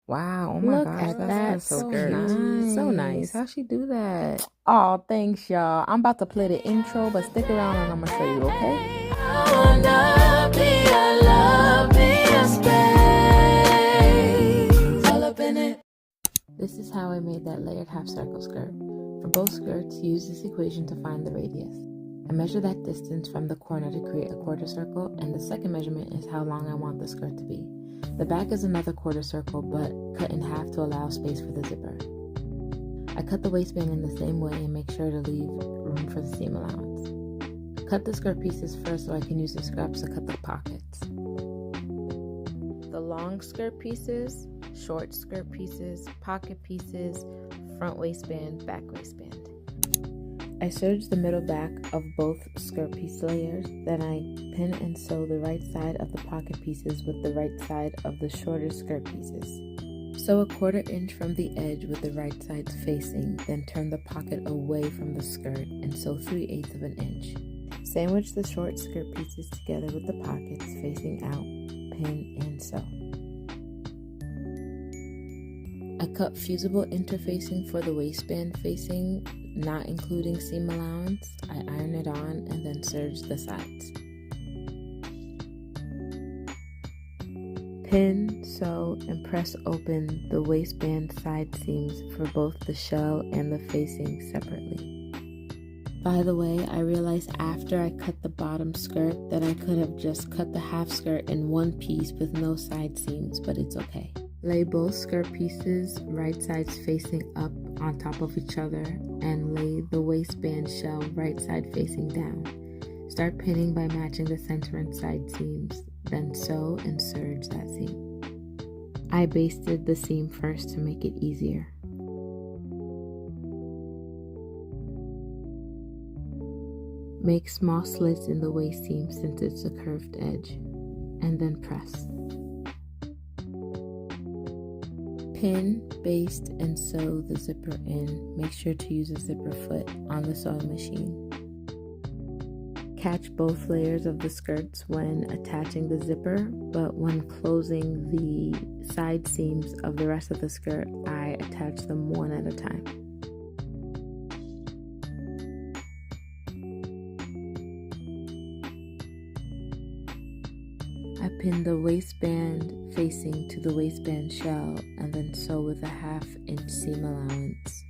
Wow, oh my Look gosh, at that's that. so So nice. So nice. How'd she do that? Oh, thanks, y'all. I'm about to play the intro, but stick around and I'm gonna show you, okay? This is how I made that layered half circle skirt. For both skirts, use this equation to find the radius. I measure that distance from the corner to create a quarter circle, and the second measurement is how long I want the skirt to be. The back is another quarter circle, but cut in half to allow space for the zipper. I cut the waistband in the same way and make sure to leave room for the seam allowance. Cut the skirt pieces first so I can use the scraps to cut the pockets. The long skirt pieces, short skirt pieces, pocket pieces, front waistband, back waistband. I serge the middle back of both skirt piece layers, then I pin and sew the right side of the pocket pieces with the right side of the shorter skirt pieces. Sew a 1/4 inch from the edge with the right sides facing, then turn the pocket away from the skirt and sew 3/8 of an inch. Sandwich the short skirt pieces together with the pockets facing out, pin and sew. I cut fusible interfacing for the waistband facing, not including seam allowance. I iron it on and then serge the sides. Pin, sew, and press open the waistband side seams for both the shell and the facing separately. By the way, I realized after I cut the bottom skirt that I could have just cut the half skirt in one piece with no side seams, but it's okay. Lay both skirt pieces right sides facing up on top of each other and lay the waistband shell right side facing down. Start pinning by matching the center and side seams, then sew and serge that seam. I basted the seam first to make it easier. Make small slits in the waist seam since it's a curved edge, and then press. Pin, baste, and sew the zipper in. Make sure to use a zipper foot on the sewing machine. Catch both layers of the skirts when attaching the zipper, but when closing the side seams of the rest of the skirt, I attach them one at a time. I pin the waistband facing to the waistband shell and then sew with a 1/2 inch seam allowance.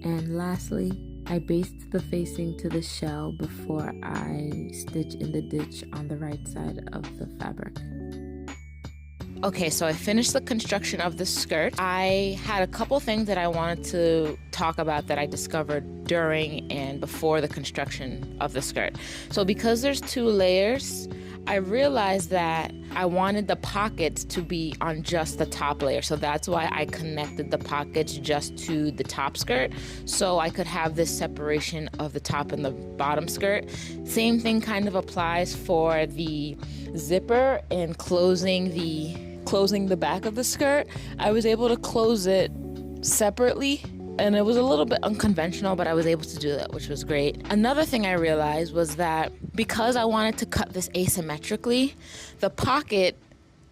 And lastly, I baste the facing to the shell before I stitch in the ditch on the right side of the fabric. Okay, so I finished the construction of the skirt. I had a couple things that I wanted to talk about that I discovered during and before the construction of the skirt. So because there's 2 layers, I realized that I wanted the pockets to be on just the top layer. So that's why I connected the pockets just to the top skirt, so I could have this separation of the top and the bottom skirt. Same thing kind of applies for the zipper and closing the back of the skirt. I was able to close it separately, and it was a little bit unconventional, but I was able to do that, which was great. Another thing I realized was that because I wanted to cut this asymmetrically, the pocket,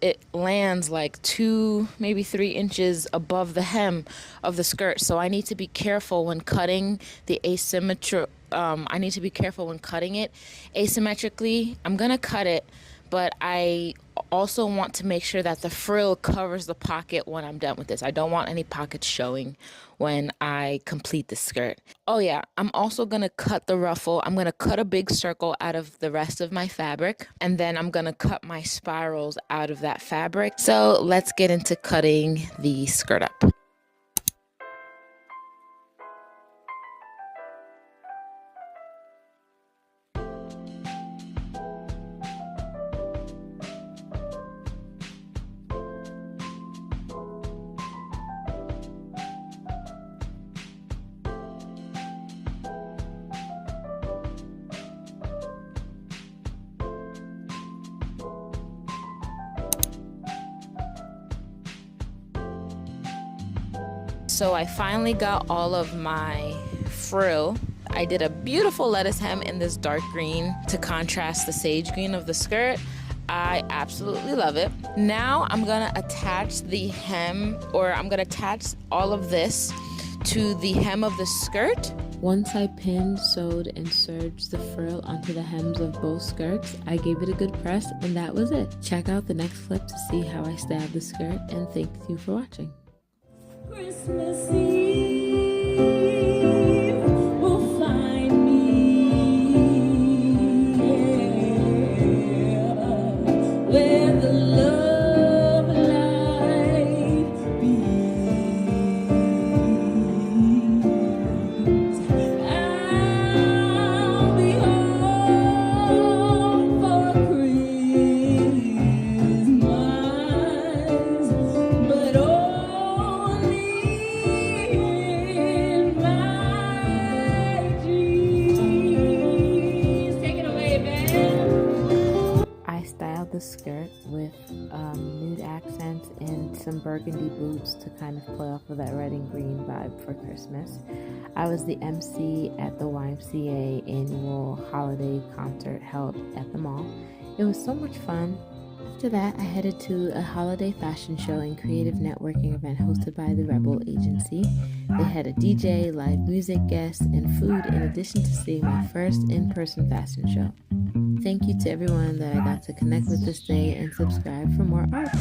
it lands like 2, maybe 3 inches above the hem of the skirt. So I need to be careful when cutting the I need to be careful when cutting it asymmetrically. I'm gonna cut it, but I also want to make sure that the frill covers the pocket when I'm done with this. I don't want any pockets showing when I complete the skirt. Oh yeah, I'm also gonna cut the ruffle. I'm gonna cut a big circle out of the rest of my fabric, and then I'm gonna cut my spirals out of that fabric. So let's get into cutting the skirt up. So I finally got all of my frill. I did a beautiful lettuce hem in this dark green to contrast the sage green of the skirt. I absolutely love it. Now I'm gonna attach the hem, or I'm gonna attach all of this to the hem of the skirt. Once I pinned, sewed, and serged the frill onto the hems of both skirts, I gave it a good press, and that was it. Check out the next clip to see how I styled the skirt, and thank you for watching. Christmas Eve will find me, where the love life beats. I'll be home for Christmas, but only in my dreams. Take it away, man. I styled the skirt with nude accents and some burgundy boots to kind of play off of that red and green vibe for Christmas. I was the MC at the YMCA annual holiday concert held at the mall. It was so much fun. After that, I headed to a holiday fashion show and creative networking event hosted by the Rebel Agency. They had a DJ, live music, guests, and food in addition to seeing my first in-person fashion show. Thank you to everyone that I got to connect with this day, and subscribe for more art.